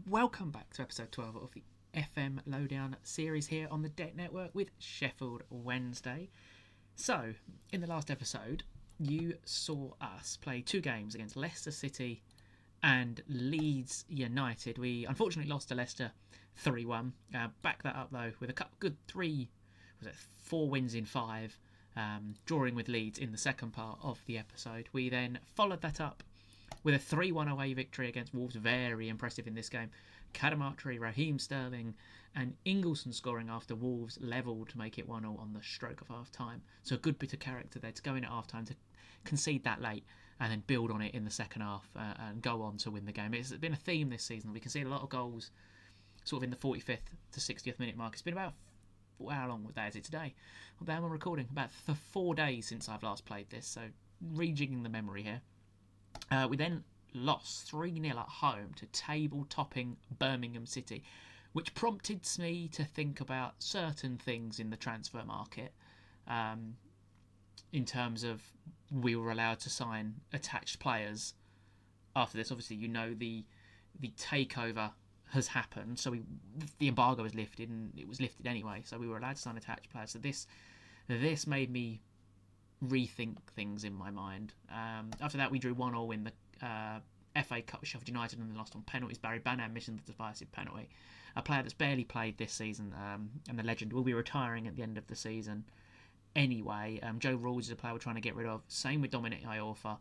Welcome back to episode 12 of the FM Lowdown series here on the Deck Network with Sheffield Wednesday. So, in the last episode, you saw us play two games against Leicester City and Leeds United. We unfortunately lost to Leicester 3-1. Back that up though with a good 4 wins in 5, drawing with Leeds in the second part of the episode. We then followed that up with a 3-1 away victory against Wolves. Very impressive in this game. Kadamatri, Raheem Sterling and Ingleson scoring after Wolves levelled to make it 1-0 on the stroke of half-time. So a good bit of character there to go in at half-time, to concede that late and then build on it in the second half and go on to win the game. It's been a theme this season. We can see a lot of goals sort of in the 45th to 60th minute mark. It's been about, how long is it today? What day am I recording? About 4 days since I've last played this, so rejigging the memory here. We then lost 3-0 at home to table-topping Birmingham City, which prompted me to think about certain things in the transfer market. In terms of, we were allowed to sign attached players after this. Obviously, you know, the takeover has happened, so the embargo was lifted, and it was lifted anyway, so we were allowed to sign attached players. So this made me rethink things in my mind. After that, we drew 1-1 in the FA Cup with Sheffield United and then lost on penalties. Barry Bannan missing the decisive penalty. A player that's barely played this season, and the legend will be retiring at the end of the season anyway. Joe Rawls is a player we're trying to get rid of. Same with Dominic Iorfa.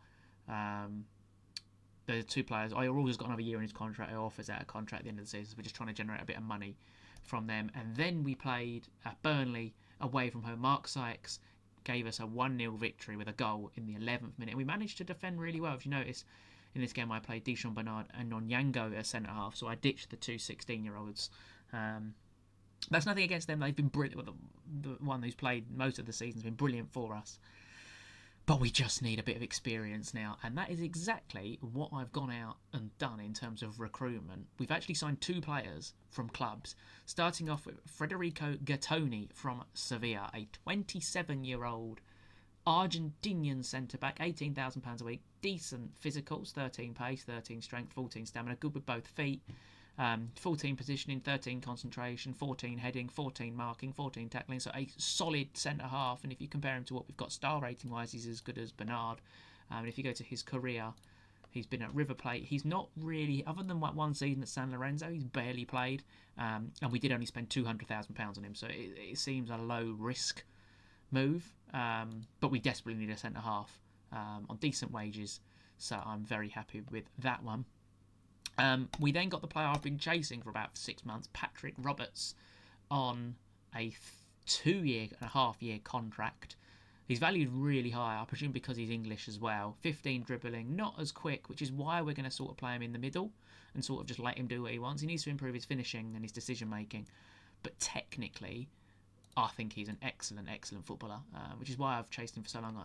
The two players. Rawls has got another year in his contract. Iorfa's out of contract at the end of the season. So we're just trying to generate a bit of money from them. And then we played at Burnley away from home. Mark Sykes gave us a 1-0 victory with a goal in the 11th minute. We managed to defend really well. If you notice, in this game I played Dishon Bernard and Nonyango as centre-half, so I ditched the two 16-year-olds. That's nothing against them. They've been brilliant. The one who's played most of the season has been brilliant for us. But we just need a bit of experience now, and that is exactly what I've gone out and done in terms of recruitment. We've actually signed 2 players from clubs, starting off with Federico Gattoni from Sevilla, a 27-year-old Argentinian centre-back, £18,000 a week, decent physicals, 13 pace, 13 strength, 14 stamina, good with both feet, 14 positioning, 13 concentration, 14 heading, 14 marking, 14 tackling, so a solid centre-half. And if you compare him to what we've got star rating-wise, he's as good as Bernard. And if you go to his career, he's been at River Plate. He's not really, other than one season at San Lorenzo, he's barely played. And we did only spend £200,000 on him, so it seems a low-risk move. But we desperately need a centre-half on decent wages, so I'm very happy with that one. We then got the player I've been chasing for about 6 months, Patrick Roberts, on a 2.5-year contract. He's valued really high, I presume because he's English as well. 15 dribbling, not as quick, which is why we're going to sort of play him in the middle and sort of just let him do what he wants. He needs to improve his finishing and his decision making, but technically I think he's an excellent footballer, which is why I've chased him for so long.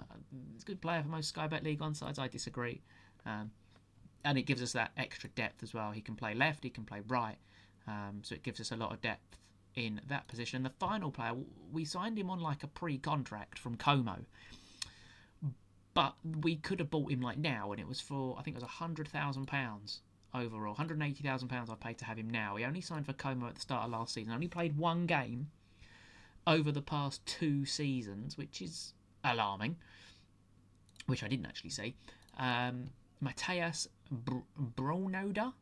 He's a good player for most Sky Bet League One sides. I disagree. And it gives us that extra depth as well. He can play left, he can play right. So it gives us a lot of depth in that position. And the final player, we signed him on like a pre-contract from Como. But we could have bought him like now, and it was for, I think it was £100,000 overall. £180,000 I paid to have him now. He only signed for Como at the start of last season. Only played 1 game over the past 2 seasons, which is alarming, which I didn't actually see. Mateus Bronoda,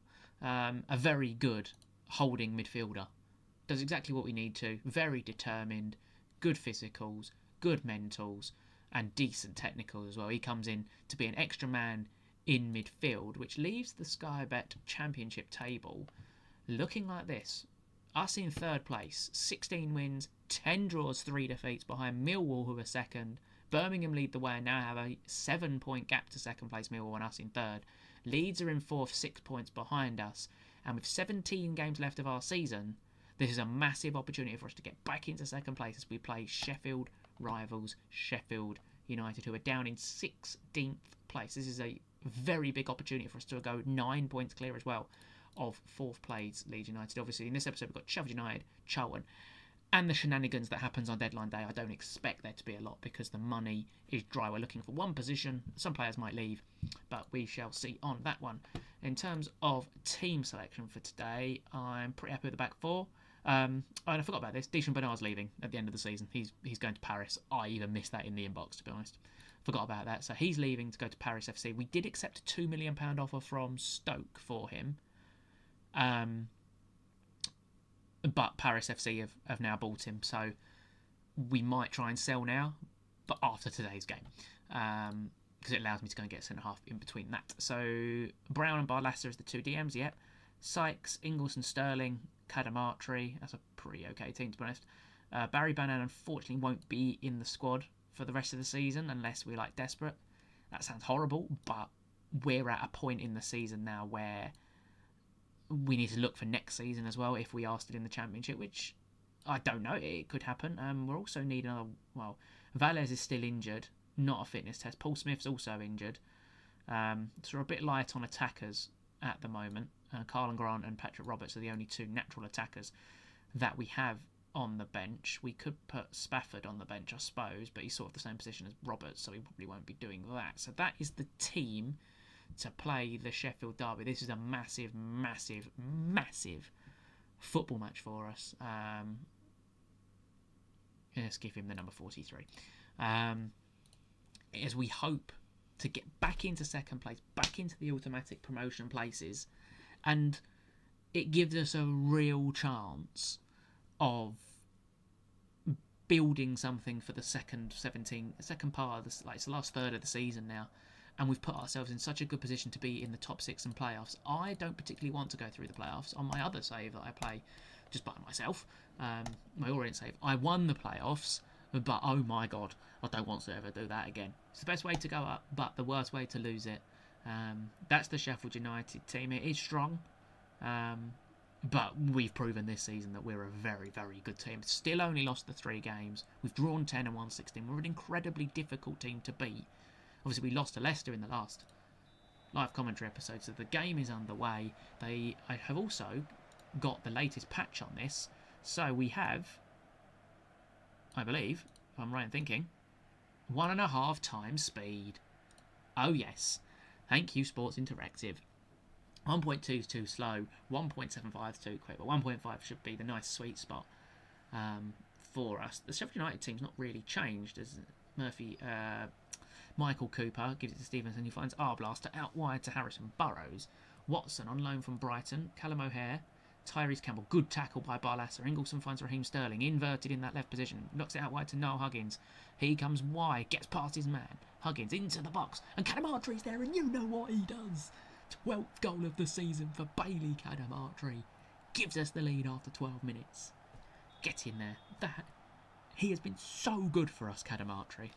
a very good holding midfielder. Does exactly what we need to. Very determined, good physicals, good mentals, and decent technicals as well. He comes in to be an extra man in midfield, which leaves the Sky Bet Championship table looking like this. Us in 3rd place, 16 wins, 10 draws, 3 defeats behind Millwall, who are 2nd. Birmingham lead the way and now have a 7-point gap to 2nd place Millwall and us in 3rd. Leeds are in 4th, 6 points behind us. And with 17 games left of our season, this is a massive opportunity for us to get back into 2nd place as we play Sheffield rivals Sheffield United, who are down in 16th place. This is a very big opportunity for us to go 9 points clear as well of 4th place Leeds United. Obviously, in this episode, we've got Sheffield United, Charlton, And the shenanigans that happens on deadline day, I don't expect there to be a lot because the money is dry. We're looking for one position. Some players might leave, but we shall see on that one. In terms of team selection for today, I'm pretty happy with the back four. And I forgot about this. Deschamps Bernard's leaving at the end of the season. He's going to Paris. I even missed that in the inbox, to be honest. Forgot about that. So he's leaving to go to Paris FC. We did accept a £2 million offer from Stoke for him. But Paris FC have now bought him, so we might try and sell now, but after today's game, because it allows me to go and get a centre-half in between that. So Brown and Barlasser as the two DMs, yep. Sykes, Ingles, Sterling, Cadamartri. That's a pretty okay team, to be honest. Barry Bannan, unfortunately, won't be in the squad for the rest of the season unless we're desperate. That sounds horrible, but we're at a point in the season now where we need to look for next season as well if we are still in the Championship, which I don't know. It could happen. We're also needing another... Well, Valles is still injured. Not a fitness test. Paul Smith's also injured. So we're a bit light on attackers at the moment. Carlin Grant and Patrick Roberts are the only two natural attackers that we have on the bench. We could put Spafford on the bench, I suppose, but he's sort of the same position as Roberts, so he probably won't be doing that. So that is the team to play the Sheffield Derby. This is a massive, massive, massive football match for us. Let's give him the number 43. As we hope to get back into second place, back into the automatic promotion places, and it gives us a real chance of building something for the second part of this. It's the last third of the season now. And we've put ourselves in such a good position to be in the top six and playoffs. I don't particularly want to go through the playoffs. On my other save that I play just by myself, my Orient save, I won the playoffs, but oh my god, I don't want to ever do that again. It's the best way to go up, but the worst way to lose it. That's the Sheffield United team. It is strong, but we've proven this season that we're a very, very good team. Still only lost the 3 games. We've drawn 10 and won 16. We're an incredibly difficult team to beat. Obviously, we lost to Leicester in the last live commentary episode, so the game is underway. I have also got the latest patch on this, so we have, I believe, if I'm right in thinking, 1.5 times speed. Oh yes, thank you Sports Interactive. 1.2 is too slow, 1.75 is too quick, but 1.5 should be the nice sweet spot for us. The Sheffield United team's not really changed, as Michael Cooper gives it to Stevenson, who finds Arblaster out wide to Harrison Burrows. Watson on loan from Brighton. Callum O'Hare. Tyrese Campbell. Good tackle by Barlasser. Ingleson finds Raheem Sterling. Inverted in that left position. Knocks it out wide to Noel Huggins. He comes wide. Gets past his man. Huggins into the box. And Cadamartri's there, and you know what he does. 12th goal of the season for Bailey Cadamartri. Gives us the lead after 12 minutes. Get in there. He has been so good for us, Cadamartri.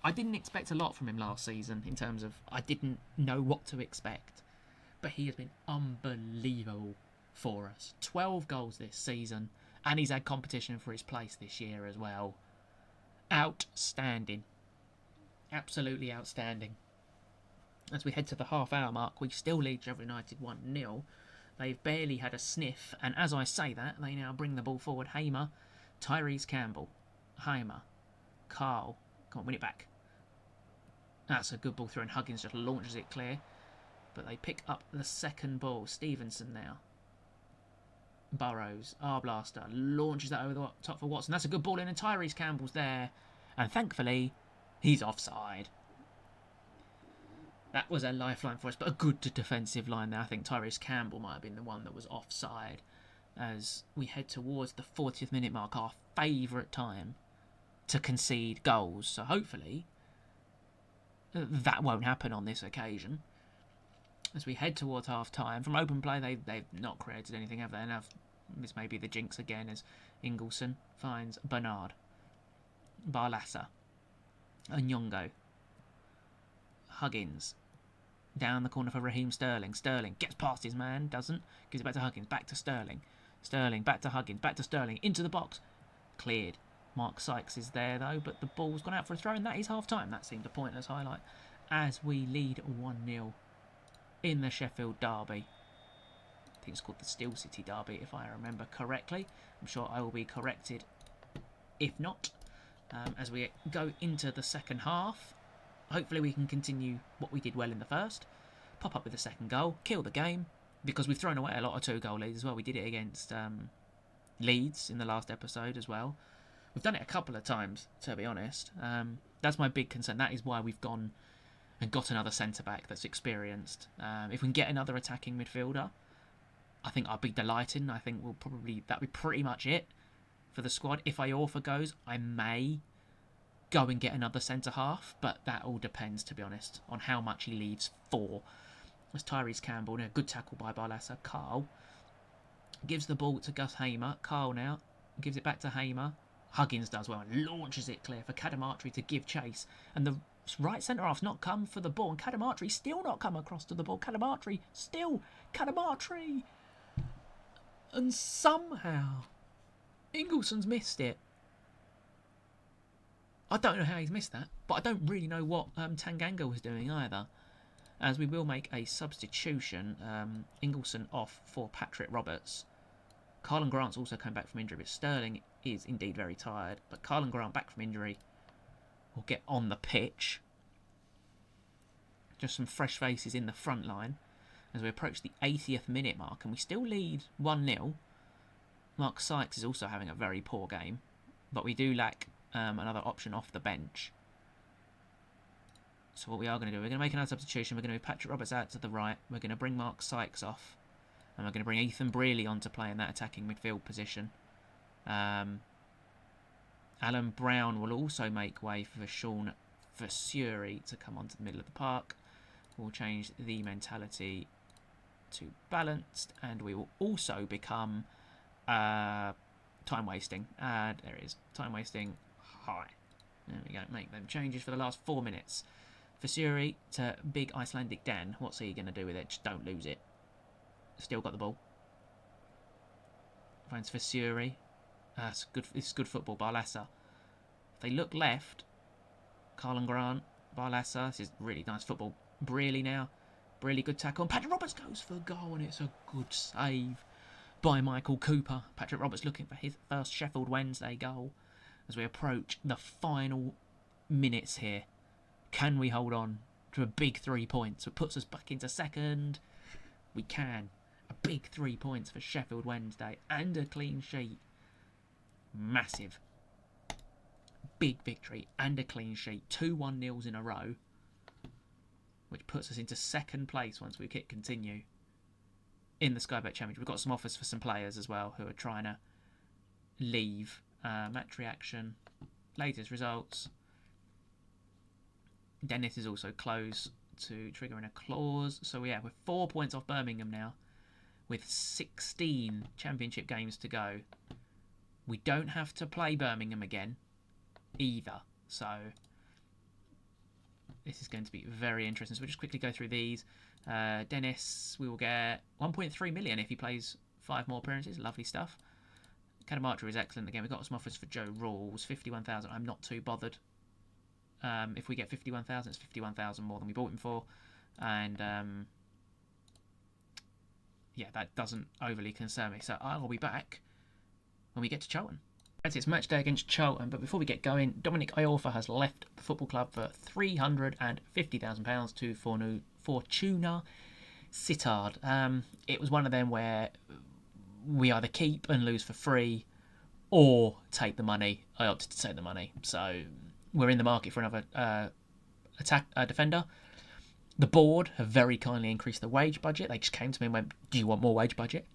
I didn't expect a lot from him last season in terms of I didn't know what to expect. But he has been unbelievable for us. 12 goals this season, and he's had competition for his place this year as well. Outstanding. Absolutely outstanding. As we head to the half-hour mark, we still lead Sheffield United 1-0. They've barely had a sniff, and as I say that, they now bring the ball forward. Hamer, Tyrese Campbell, Hamer, Carl. Come on, win it back. That's a good ball through, and Huggins just launches it clear. But they pick up the second ball. Stevenson now. Burrows. Arblaster launches that over the top for Watson. That's a good ball in, and Tyrese Campbell's there. And thankfully, he's offside. That was a lifeline for us, but a good defensive line there. I think Tyrese Campbell might have been the one that was offside. As we head towards the 40th minute mark, our favourite time to concede goals. So hopefully that won't happen on this occasion. As we head towards half-time, from open play, they've not created anything, have they? And this may be the jinx again, as Ingleson finds Bernard. Barlasser. Nyongo. Huggins. Down the corner for Raheem Sterling. Sterling gets past his man, doesn't. Gives it back to Huggins, back to Sterling. Sterling, back to Huggins, back to Sterling, into the box. Cleared. Mark Sykes is there, though, but the ball's gone out for a throw, and that is half-time. That seemed a pointless highlight. As we lead 1-0 in the Sheffield Derby. I think it's called the Steel City Derby, if I remember correctly. I'm sure I will be corrected If not, as we go into the second half, hopefully we can continue what we did well in the first, pop up with the second goal, kill the game, because we've thrown away a lot of 2-goal leads as well. We did it against Leeds in the last episode as well. We've done it a couple of times, to be honest. That's my big concern. That is why we've gone and got another centre-back that's experienced. If we can get another attacking midfielder, I think I'll be delighted. I think that'll be pretty much it for the squad. If Iorfa goes, I may go and get another centre-half, but that all depends, to be honest, on how much he leaves for. As Tyrese Campbell, a good tackle by Barlasa. Carl gives the ball to Gus Hamer. Carl now gives it back to Hamer. Huggins does well and launches it clear for Cadamartri to give chase. And the right centre-half's not come for the ball. And Cadamartri still not come across to the ball. Cadamartri. And somehow Ingleson's missed it. I don't know how he's missed that, but I don't really know what Tanganga was doing either. As we will make a substitution. Ingleson off for Patrick Roberts. Carlin Grant's also come back from injury, but Sterling is indeed very tired. But Carlin Grant back from injury will get on the pitch. Just some fresh faces in the front line as we approach the 80th minute mark, and we still lead 1-0. Mark Sykes is also having a very poor game, but we do lack another option off the bench. So what we are going to do, we're going to make another substitution. We're going to move Patrick Roberts out to the right. We're going to bring Mark Sykes off. And we're going to bring Ethan Brearley on to play in that attacking midfield position. Alan Brown will also make way for Sean Versuri to come onto the middle of the park. We'll change the mentality to balanced. And we will also become time wasting. There it is. Time wasting high. There we go. Make them changes for the last 4 minutes. Versuri to Big Icelandic Dan. What's he going to do with it? Just don't lose it. Still got the ball. Finds Versuri. It's good football. Barlasa. If they look left, Carlin Grant, Barlasa. This is really nice football. Brearley now. Brearley, good tackle. And Patrick Roberts goes for the goal, and it's a good save by Michael Cooper. Patrick Roberts looking for his first Sheffield Wednesday goal as we approach the final minutes here. Can we hold on to a big 3 points? It puts us back into second. We can. A big 3 points for Sheffield Wednesday and a clean sheet. Massive. Big victory and a clean sheet. 2 1-0s in a row. Which puts us into second place once we hit continue in the Sky Bet Championship. We've got some offers for some players as well who are trying to leave. Match reaction. Latest results. Dennis is also close to triggering a clause. So yeah, we're 4 points off Birmingham now with 16 championship games to go. We don't have to play Birmingham again either. So this is going to be very interesting. So we'll just quickly go through these. Dennis, we will get 1.3 million if he plays 5 more appearances. Lovely stuff. Cadamartri is excellent again. We've got some offers for Joe Rawls. 51,000. I'm not too bothered. If we get 51,000, it's 51,000 more than we bought him for. And yeah, that doesn't overly concern me. So I will be back when we get to Charlton. It's match day against Charlton, but before we get going, Dominic Iorfa has left the football club for £350,000 to Fortuna Sittard. It was one of them where we either keep and lose for free or take the money. I opted to take the money. So we're in the market for another defender. The board have very kindly increased the wage budget. They just came to me and went, do you want more wage budget?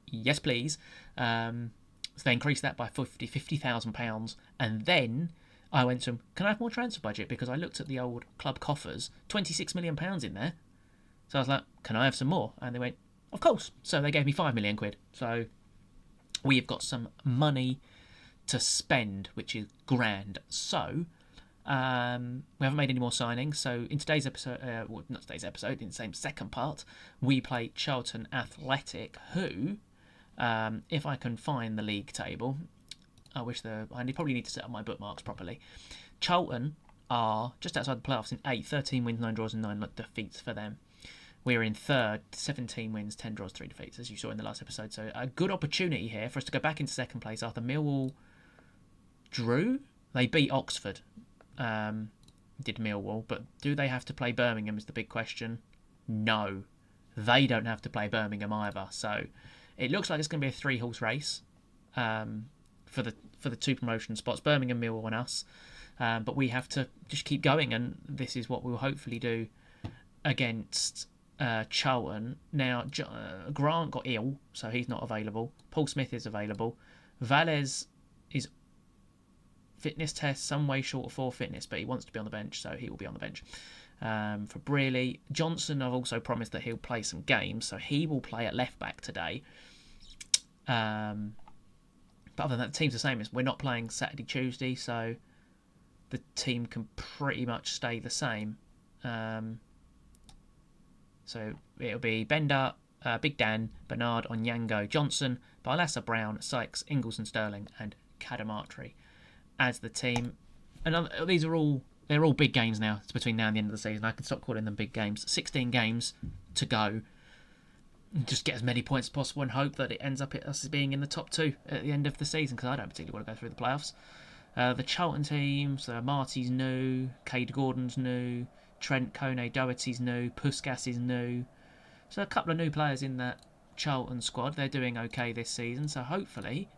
Yes, please. So they increased that by £50,000. And then I went to them, can I have more transfer budget? Because I looked at the old club coffers, £26 million in there. So I was like, can I have some more? And they went, of course. So they gave me £5 million. So we've got some money to spend, which is grand. So we haven't made any more signings. So in today's episode, not today's episode, in the same second part, we play Charlton Athletic, who, if I can find the league table, I probably need to set up my bookmarks properly. Charlton are just outside the playoffs in 8th, 13 wins, 9 draws and 9 defeats for them. We're in 3rd, 17 wins, 10 draws, 3 defeats, as you saw in the last episode. So a good opportunity here for us to go back into second place after Millwall drew. They beat Oxford. Did Millwall, but do they have to play Birmingham is the big question. No, they don't have to play Birmingham either. So it looks like it's going to be a 3-horse race for the 2 promotion spots, Birmingham, Millwall and us. But we have to just keep going, and this is what we'll hopefully do against Charlton. Now, Grant got ill, so he's not available. Paul Smith is available. Valles is fitness test, some way short of full fitness, but he wants to be on the bench, so he will be on the bench. For Brearley, Johnson, I've also promised that he'll play some games, so he will play at left back today. But other than that, the team's the same. We're not playing Saturday, Tuesday, so the team can pretty much stay the same. So it'll be Bender, Big Dan, Bernard, Onyango, Johnson, Barlassa, Brown, Sykes, Ingles and Sterling, and Cadamartri as the team. And they're all big games now. It's between now and the end of the season. I can stop calling them big games. 16 games to go. Just get as many points as possible and hope that it ends up us being in the top 2 at the end of the season, because I don't particularly want to go through the playoffs. The Charlton teams, Marty's new, Cade Gordon's new, Trent Kone Doherty's new, Puskas is new. So a couple of new players in that Charlton squad. They're doing okay this season, so hopefully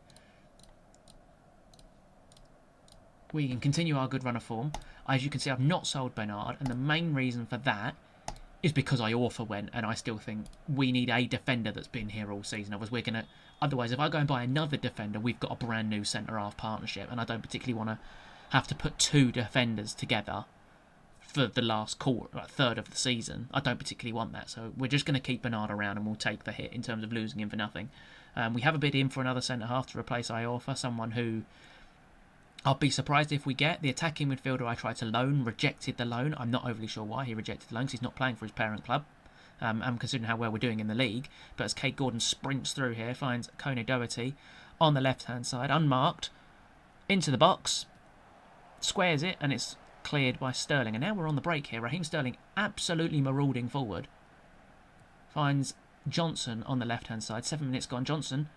we can continue our good run of form. As you can see, I've not sold Bernard, and the main reason for that is because Iorfa went, and I still think we need a defender that's been here all season. Otherwise, if I go and buy another defender, we've got a brand new centre-half partnership, and I don't particularly want to have to put 2 defenders together for the last third of the season. I don't particularly want that, so we're just going to keep Bernard around, and we'll take the hit in terms of losing him for nothing. We have a bid in for another centre-half to replace Iorfa, someone who I'll be surprised if we get. The attacking midfielder I tried to loan rejected the loan. I'm not overly sure why he rejected the loan, because he's not playing for his parent club. I'm considering how well we're doing in the league. But as Cade Gordon sprints through here, finds Kone Doherty on the left-hand side, unmarked, into the box, squares it, and it's cleared by Sterling. And now we're on the break here. Raheem Sterling absolutely marauding forward. Finds Johnson on the left-hand side. 7 minutes gone. Johnson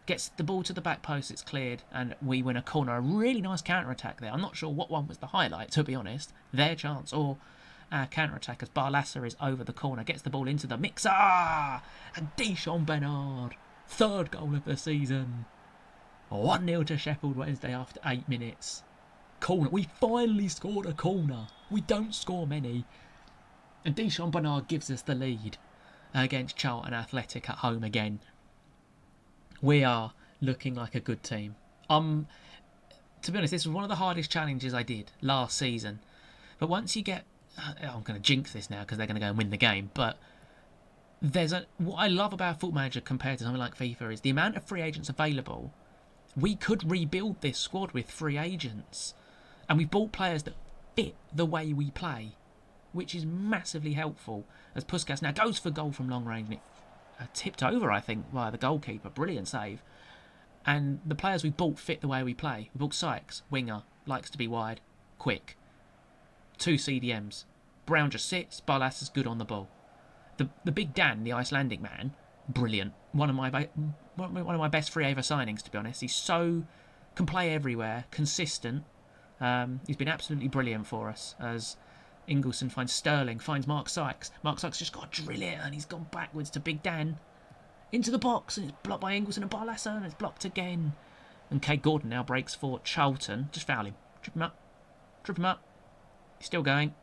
gets the ball to the back post, it's cleared, and we win a corner. A really nice counter-attack there. I'm not sure what one was the highlight, to be honest. Their chance or our counter-attack, as Barlassa is over the corner, gets the ball into the mixer, and Dishon Bernard, 3rd goal of the season. 1-0 to Sheffield Wednesday after 8 minutes. Corner. We finally scored a corner. We don't score many. And Dishon Bernard gives us the lead against Charlton Athletic at home again. We are looking like a good team. To be honest, this was one of the hardest challenges I did last season. But once you get... I'm going to jinx this now because they're going to go and win the game. But what I love about Football Manager compared to something like FIFA is the amount of free agents available. We could rebuild this squad with free agents. And we've bought players that fit the way we play, which is massively helpful. As Puskas now goes for goal from long range. Tipped over, I think, by the goalkeeper. Brilliant save. And the players we bought fit the way we play. We bought Sykes, winger, likes to be wide, quick. 2 CDMs. Brown just sits. Barlassa's good on the ball. The big Dan, the Icelandic man, brilliant. One of my best free ever signings, to be honest. He's can play everywhere, consistent. He's been absolutely brilliant for us as Ingleson finds Sterling, finds Mark Sykes. Mark Sykes just got to drill it, and he's gone backwards to Big Dan. Into the box, and it's blocked by Ingleson and Barlassa, and it's blocked again. And Cade Gordon now breaks for Charlton. Just foul him. Trip him up. Trip him up. He's still going.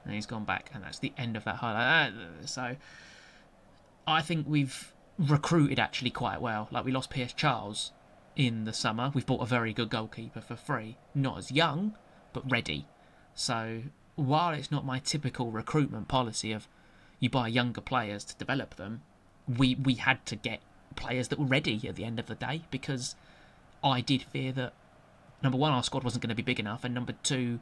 And he's gone back, and that's the end of that highlight. So, I think we've recruited actually quite well. Like, we lost Pierce Charles in the summer. We've bought a very good goalkeeper for free. Not as young, but ready. So... while it's not my typical recruitment policy of you buy younger players to develop them, we had to get players that were ready at the end of the day, because I did fear that, number one, our squad wasn't going to be big enough, and number two,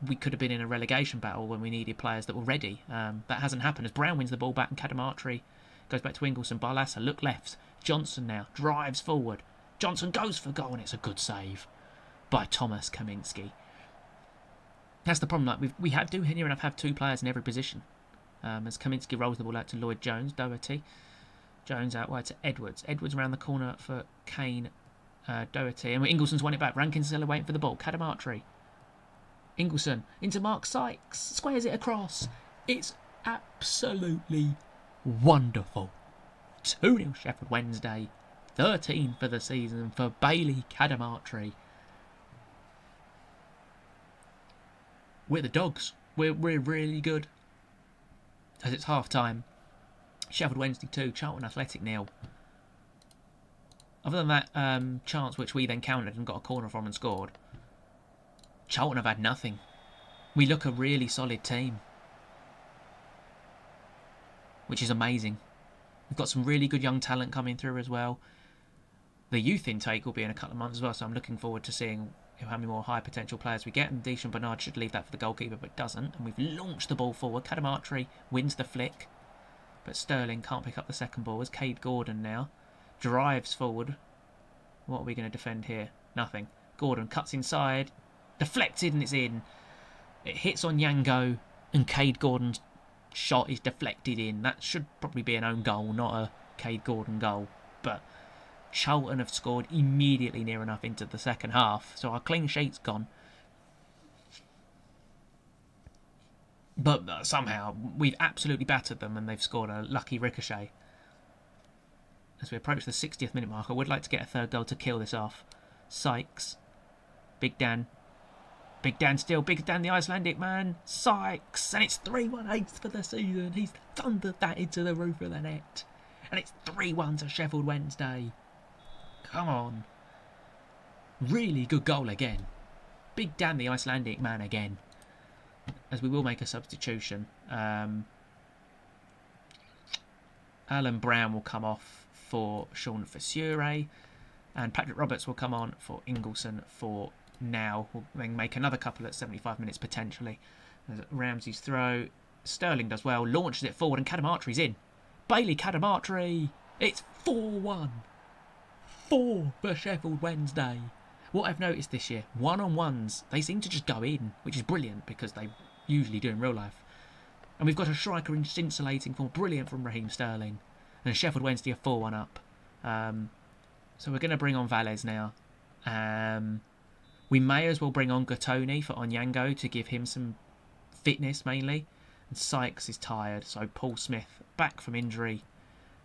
we could have been in a relegation battle when we needed players that were ready. That hasn't happened, as Brown wins the ball back and Cadamartri goes back to Ingleson. Barlassa, look left. Johnson now drives forward. Johnson goes for goal, and it's a good save by Thomas Kaminski. That's the problem. Like we do near enough have 2 players in every position. As Kaminski rolls the ball out to Lloyd Jones, Doherty. Jones out wide to Edwards. Edwards around the corner for Kane Doherty. And Ingleson's won it back. Rankin's still waiting for the ball. Cadamartri. Ingleson into Mark Sykes. Squares it across. It's absolutely wonderful. 2-0 Sheffield Wednesday. 13 for the season for Bailey Cadamartri. We're the dogs. We're really good. As it's half time. Sheffield Wednesday 2, Charlton Athletic 0. Other than that chance which we then countered and got a corner from and scored, Charlton have had nothing. We look a really solid team, which is amazing. We've got some really good young talent coming through as well. The youth intake will be in a couple of months as well, so I'm looking forward to seeing how many more high potential players we get. And Deschamps Bernard should leave that for the goalkeeper, but doesn't. And we've launched the ball forward. Cadamartri wins the flick, but Sterling can't pick up the second ball. As Cade Gordon now drives forward. What are we going to defend here? Nothing. Gordon cuts inside, deflected, and it's in. It hits on Yango, and Cade Gordon's shot is deflected in. That should probably be an own goal, not a Cade Gordon goal. But Charlton have scored immediately near enough into the second half, so our clean sheet's gone. But somehow we've absolutely battered them, and they've scored a lucky ricochet. As we approach the 60th minute mark, I would like to get a third goal to kill this off. Sykes. Big Dan. Big Dan still. Big Dan, the Icelandic man. Sykes. And it's 3-1 ace for the season. He's thundered that into the roof of the net. And it's 3-1 to Sheffield Wednesday. Come on. Really good goal again. Big Dan, the Icelandic man again. As we will make a substitution. Alan Brown will come off for Sean Fissure, and Patrick Roberts will come on for Ingleson for now. We'll then make another couple at 75 minutes potentially. There's Ramsey's throw. Sterling does well, launches it forward, and Cadamartri's in. Bailey Cadamartri. It's 4-1. 4 for Sheffield Wednesday. What I've noticed this year, one-on-ones, they seem to just go in, which is brilliant because they usually do in real life. And we've got a striker in scintillating form, brilliant from Raheem Sterling. And Sheffield Wednesday are 4-1 up. So we're going to bring on Valles now. We may as well bring on Gattoni for Onyango to give him some fitness mainly. And Sykes is tired, so Paul Smith, back from injury,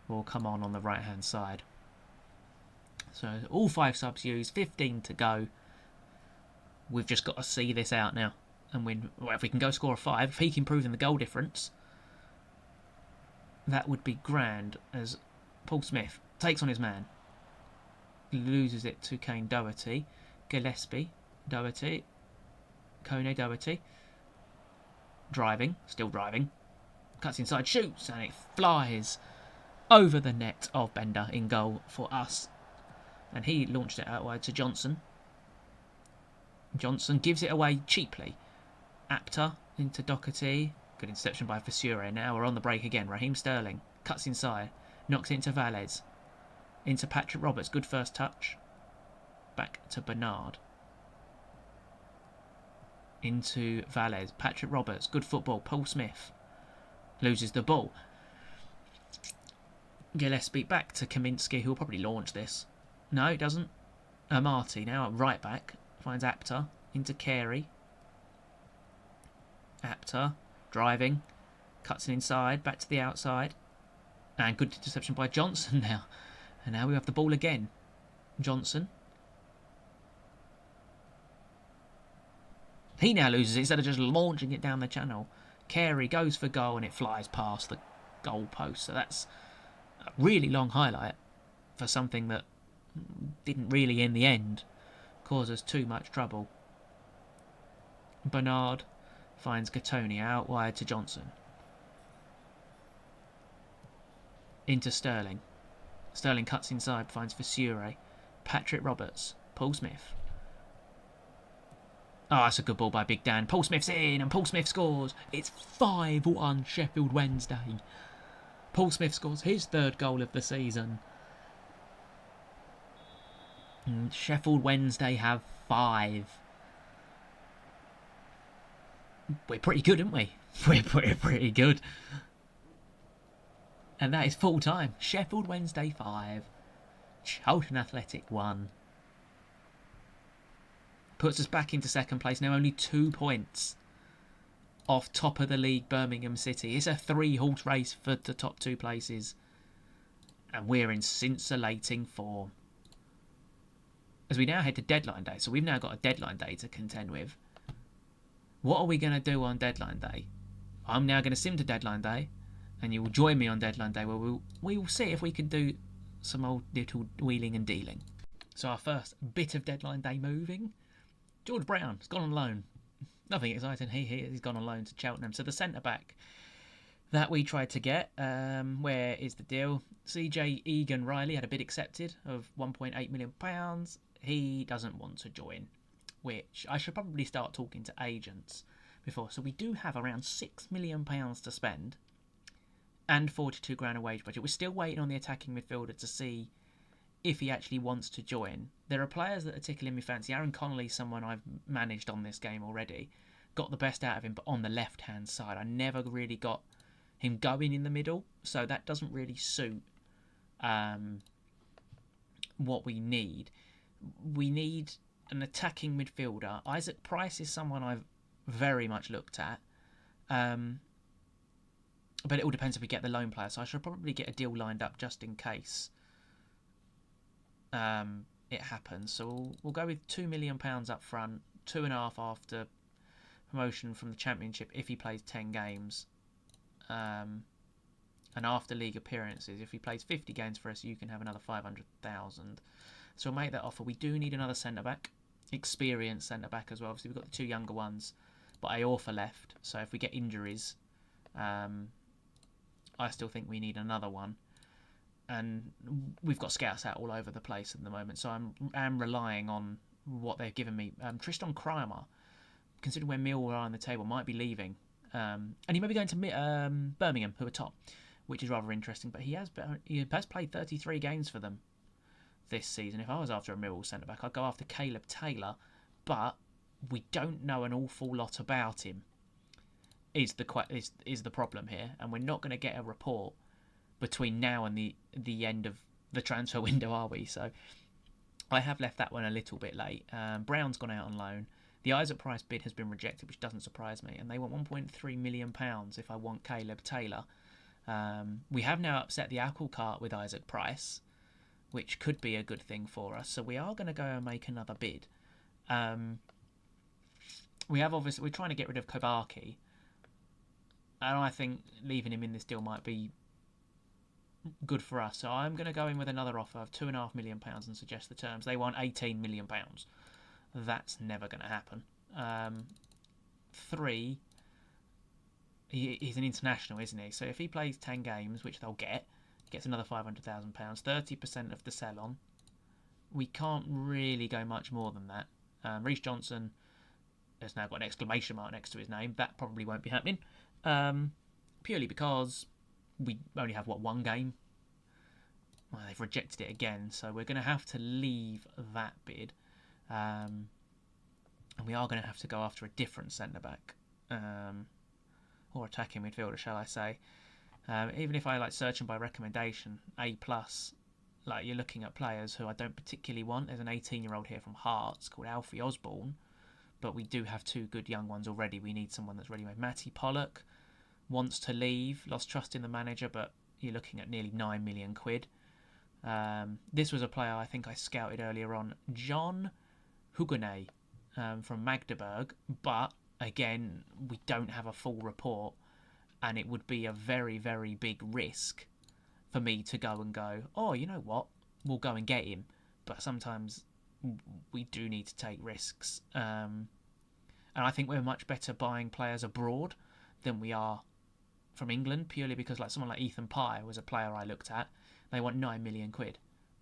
will come on the right-hand side. So all 5 subs used, 15 to go. We've just got to see this out now. And if we can go score a 5, if he can improve in the goal difference, that would be grand. As Paul Smith takes on his man, loses it to Kane Doherty, Gillespie, Doherty, Kone Doherty, still driving, cuts inside, shoots, and it flies over the net of Bender in goal for us. And he launched it out wide to Johnson. Johnson gives it away cheaply. Apter into Doherty. Good interception by Fissure. Now we're on the break again. Raheem Sterling cuts inside. Knocks it into Valles. Into Patrick Roberts. Good first touch. Back to Bernard. Into Valles. Patrick Roberts. Good football. Paul Smith loses the ball. Gillespie back to Kaminski, who will probably launch this. No, it doesn't. Marty now at right back. Finds Apter. Into Carey. Apter. Driving. Cuts it inside. Back to the outside. And good interception by Johnson now. And now we have the ball again. Johnson. He now loses it instead of just launching it down the channel. Carey goes for goal and it flies past the goal post. So that's a really long highlight for something that didn't really in the end cause us too much trouble. Bernard finds Gattoni out wide to Johnson. Into Sterling. Sterling cuts inside, finds Fissure. Patrick Roberts. Paul Smith. Oh, that's a good ball by Big Dan. Paul Smith's in and Paul Smith scores. It's 5-1 Sheffield Wednesday. Paul Smith scores his 3rd goal of the season. And Sheffield Wednesday have 5. We're pretty good, aren't we? We're pretty good. And that is full time. Sheffield Wednesday 5. Charlton Athletic 1. puts us back into second place. Now only 2 points off top of the league, Birmingham City. It's a 3-horse race for the top 2 places. And we're in scintillating form. As we now head to deadline day. So we've now got a deadline day to contend with. What are we going to do on deadline day? I'm now going to sim to deadline day. And you will join me on deadline day where we will see if we can do some old little wheeling and dealing. So our first bit of deadline day moving. George Brown has gone on loan. Nothing exciting. He's gone on loan to Cheltenham. So the centre-back that we tried to get, where is the deal? CJ Egan-Riley had a bid accepted of £1.8 million. He doesn't want to join, which I should probably start talking to agents before. So we do have around £6 million to spend and 42 grand a wage budget. We're still waiting on the attacking midfielder to see if he actually wants to join. There are players that are tickling me fancy. Aaron Connolly, someone I've managed on this game already, got the best out of him, but on the left-hand side. I never really got him going in the middle, so that doesn't really suit what we need. We need an attacking midfielder. Isaac Price is someone I've very much looked at, but it all depends if we get the loan player, so I should probably get a deal lined up just in case it happens. So we'll go with £2 million up front, 2.5 after promotion from the Championship if he plays 10 games. And after league appearances, if he plays 50 games for us, you can have another 500,000. So we'll make that offer. We do need another centre-back, experienced centre-back as well. Obviously, we've got the 2 younger ones, but Aorfa left. So if we get injuries, I still think we need another one. And we've got scouts out all over the place at the moment, so I'm relying on what they've given me. Tristan Kramer, considering where Millwall are on the table, might be leaving. And he may be going to Birmingham, who are top, which is rather interesting. But he has played 33 games for them this season. If I was after a Millwall centre-back, I'd go after Caleb Taylor. But we don't know an awful lot about him, is the problem here. And we're not going to get a report between now and the end of the transfer window, are we? So I have left that one a little bit late. Brown's gone out on loan. The Isaac Price bid has been rejected, which doesn't surprise me. And they want £1.3 million if I want Caleb Taylor. We have now upset the apple cart with Isaac Price, which could be a good thing for us. So we are going to go and make another bid. We're trying to get rid of Kobaki. And I think leaving him in this deal might be good for us. So I'm going to go in with another offer of £2.5 million and suggest the terms. They want £18 million. That's never going to happen. 3, he's an international, isn't he? So if he plays 10 games, which they'll gets another £500,000, 30% of the sell-on. We can't really go much more than that. Reece Johnson has now got an exclamation mark next to his name. That probably won't be happening. Purely because we only have, one game? Well, they've rejected it again, so we're going to have to leave that bid. And we are going to have to go after a different centre-back. Or attacking midfielder, shall I say. Even if I search them by recommendation, A+, you're looking at players who I don't particularly want. There's an 18-year-old here from Hearts called Alfie Osborne, but we do have 2 good young ones already. We need someone that's ready-made. Matty Pollock wants to leave, lost trust in the manager, but you're looking at nearly £9 million. This was a player I think I scouted earlier on, John Huguenet from Magdeburg, but again, we don't have a full report, and it would be a very, very big risk for me to go, oh, you know what, we'll go and get him. But sometimes we do need to take risks. And I think we're much better buying players abroad than we are from England, purely because someone like Ethan Pye was a player I looked at. They want £9 million.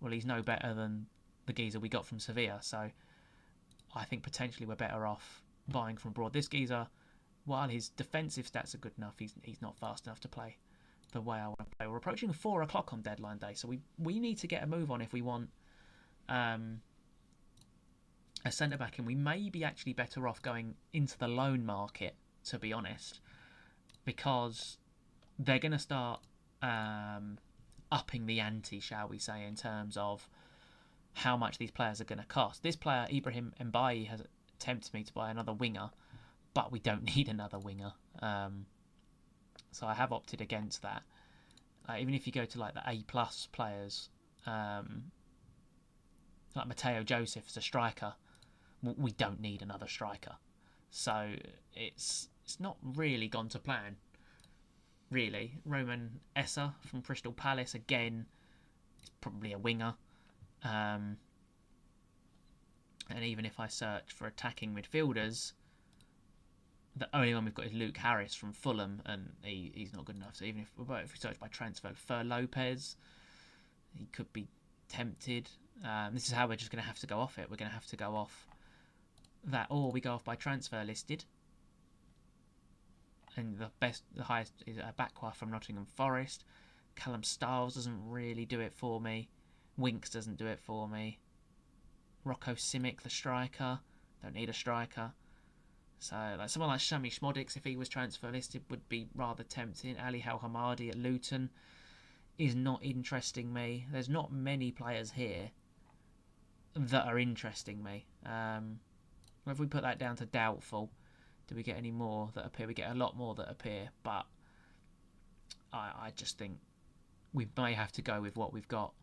Well, he's no better than the geezer we got from Sevilla, so I think potentially we're better off buying from abroad. This geezer, while his defensive stats are good enough, he's not fast enough to play the way I want to play. We're approaching 4 o'clock on deadline day, so we need to get a move on if we want a centre-back, and we may be actually better off going into the loan market, to be honest, because they're going to start upping the ante, shall we say, in terms of how much these players are going to cost. This player, Ibrahim Mbaye, has tempted me to buy another winger, but we don't need another winger. So I have opted against that. Even if you go to like the A+ players, like Matteo Joseph as a striker, we don't need another striker. So it's not really gone to plan, really. Roman Essa from Crystal Palace, again, is probably a winger. And even if I search for attacking midfielders, the only one we've got is Luke Harris from Fulham, and he's not good enough. So even if we search by transfer, Fer Lopez, he could be tempted. This is how we're just going to have to go off it. We're going to have to go off that, or we go off by transfer listed. And the highest is a Bakwa from Nottingham Forest. Callum Stiles doesn't really do it for me. Winks doesn't do it for me. Rocco Simic, the striker, don't need a striker. So like someone like Shami Schmodix, if he was transfer listed, would be rather tempting. Ali Al Hamadi at Luton is not interesting me. There's not many players here that are interesting me. If we put that down to doubtful, do we get any more that appear? We get a lot more that appear, but I just think we may have to go with what we've got,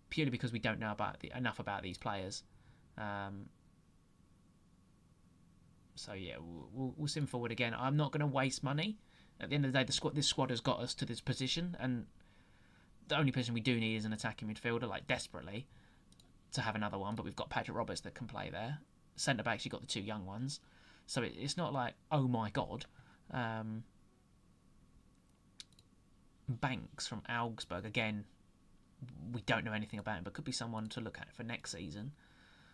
purely because we don't know enough about these players. So yeah, we'll sim forward again. I'm not going to waste money. At the end of the day, this squad has got us to this position, and the only position we do need is an attacking midfielder, like desperately, to have another one. But we've got Patrick Roberts that can play there. Centre backs, you've got the two young ones, so it's not like, oh my god. Banks from Augsburg, again, we don't know anything about him, but could be someone to look at for next season.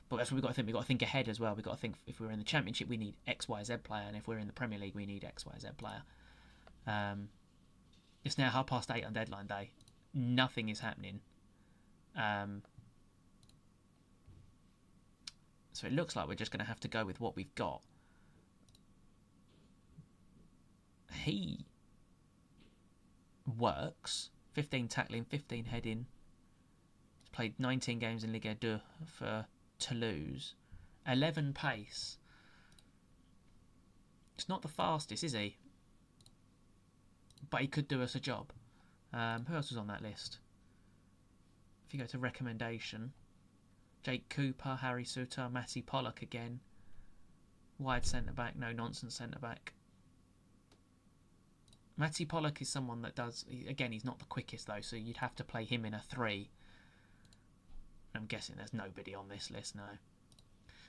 But that's what we've got to think. We've got to think ahead as well. We've got to think, if we're in the Championship, we need XYZ player, and if we're in the Premier League, we need XYZ player. It's now 8:30 on deadline day. Nothing is happening. So it looks like we're just going to have to go with what we've got. He works. 15 tackling, 15 heading. He's played 19 games in Ligue 2 for Toulouse. 11 pace. It's not the fastest, is he? But he could do us a job. Who else was on that list? If you go to recommendation, Jake Cooper, Harry Suter, Matty Pollock again. Wide centre-back, no nonsense centre-back. Matty Pollock is someone that does... Again, he's not the quickest though, so you'd have to play him in a 3. I'm guessing there's nobody on this list now.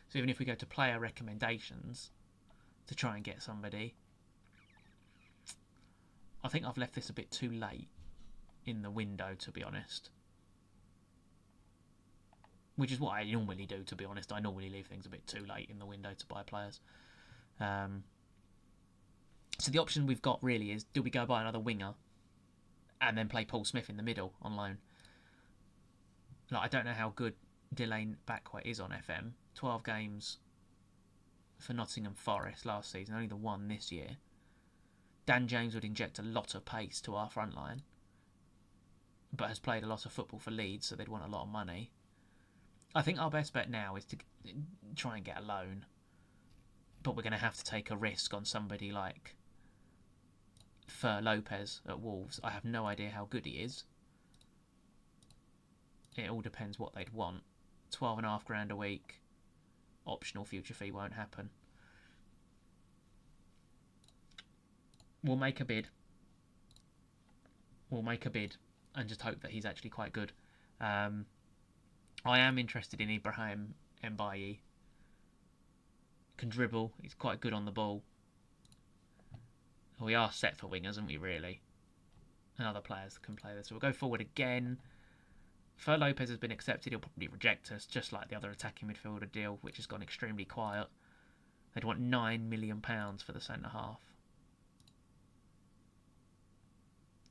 So even if we go to player recommendations to try and get somebody, I think I've left this a bit too late in the window, to be honest. Which is what I normally do, to be honest. I normally leave things a bit too late in the window to buy players. So the option we've got really is, do we go buy another winger and then play Paul Smith in the middle on loan? Like, I don't know how good Delane Bakwa is on FM. 12 games for Nottingham Forest last season, only the one this year. Dan James would inject a lot of pace to our front line, but has played a lot of football for Leeds, so they'd want a lot of money. I think our best bet now is to try and get a loan, but we're going to have to take a risk on somebody like Fer Lopez at Wolves. I have no idea how good he is. It all depends what they'd want. 12.5 grand a week. Optional future fee won't happen. We'll make a bid. We'll make a bid and just hope that he's actually quite good. I am interested in Ibrahim Mbaye. Can dribble. He's quite good on the ball. We are set for wingers, aren't we, really? And other players that can play this. So we'll go forward again. Fer Lopez has been accepted. He'll probably reject us, just like the other attacking midfielder deal, which has gone extremely quiet. They'd want £9 million for the centre-half.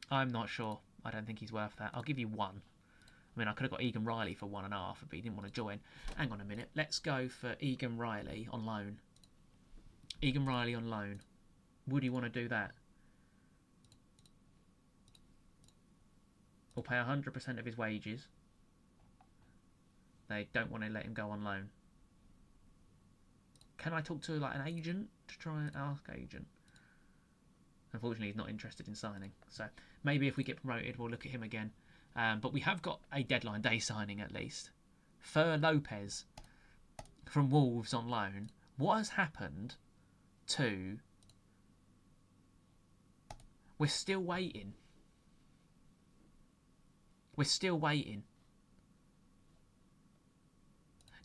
I'm not sure. I don't think he's worth that. I'll give you 1. I mean, I could have got Egan Riley for 1.5, but he didn't want to join. Hang on a minute. Let's go for Egan Riley on loan. Egan Riley on loan. Would you want to do that? We'll pay 100% of his wages. They don't want to let him go on loan. Can I talk to like an agent to try and ask agent? Unfortunately, he's not interested in signing. So maybe if we get promoted, we'll look at him again. But we have got a deadline day signing at least. Fer Lopez from Wolves on loan. What has happened to... We're still waiting. We're still waiting.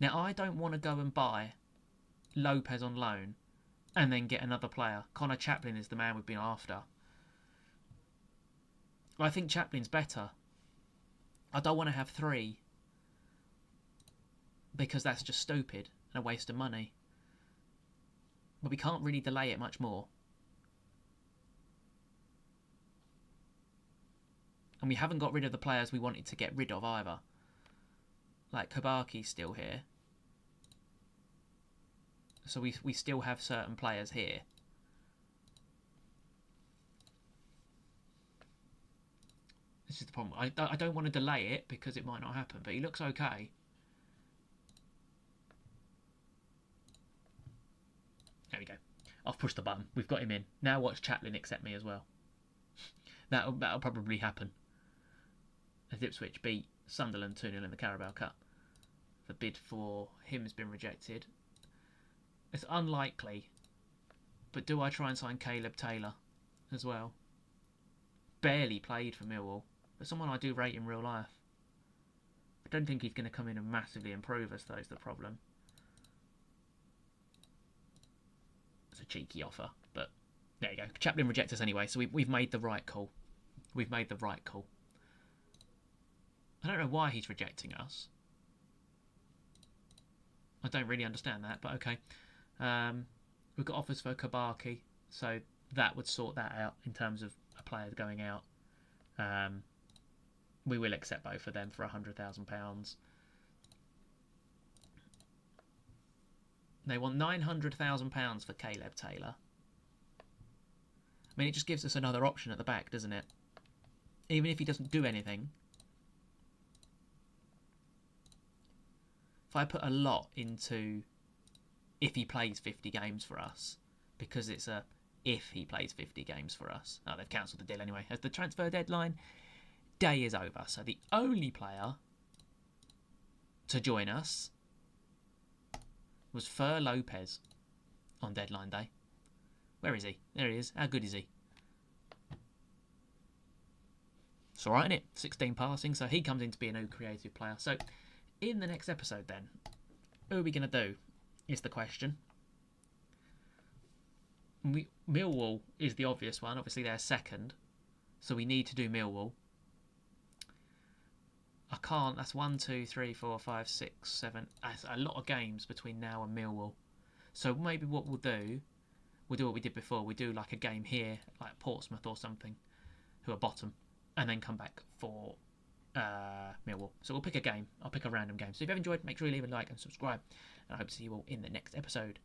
Now, I don't want to go and buy Lopez on loan and then get another player. Connor Chaplin is the man we've been after. I think Chaplin's better. I don't want to have 3 because that's just stupid and a waste of money. But we can't really delay it much more. And we haven't got rid of the players we wanted to get rid of either. Like Kabaki's still here. So we still have certain players here. This is the problem. I don't want to delay it because it might not happen. But he looks okay. There we go. I've pushed the button. We've got him in. Now watch Chaplin accept me as well. That'll probably happen. As Ipswich beat Sunderland 2-0 in the Carabao Cup. The bid for him has been rejected. It's unlikely. But do I try and sign Caleb Taylor as well? Barely played for Millwall. But someone I do rate in real life. I don't think he's going to come in and massively improve us, though, is the problem. It's a cheeky offer, but there you go. Chaplin rejects us anyway, so we've made the right call. We've made the right call. I don't know why he's rejecting us. I don't really understand that, but okay. We've got offers for Kabaki, so that would sort that out in terms of a player going out. We will accept both of them for £100,000. They want £900,000 for Caleb Taylor. I mean, it just gives us another option at the back, doesn't it? Even if he doesn't do anything. If I put a lot into if he plays 50 games for us, because it's a if he plays 50 games for us. Oh, they've cancelled the deal anyway. As the transfer deadline day is over. So the only player to join us was Fer Lopez on deadline day. Where is he? There he is. How good is he? It's alright, isn't it? 16 passing, so he comes in to be a new creative player. So in the next episode then, who are we going to do is the question. Millwall is the obvious one. Obviously they're second, so we need to do Millwall. I can't. That's 1, 2, 3, 4, 5, 6, 7. That's a lot of games between now and Millwall. So maybe what we'll do what we did before. We do like a game here, like Portsmouth or something, who are bottom, and then come back for Millwall. So we'll pick a game. I'll pick a random game. So if you've enjoyed, make sure you leave a like and subscribe. And I hope to see you all in the next episode.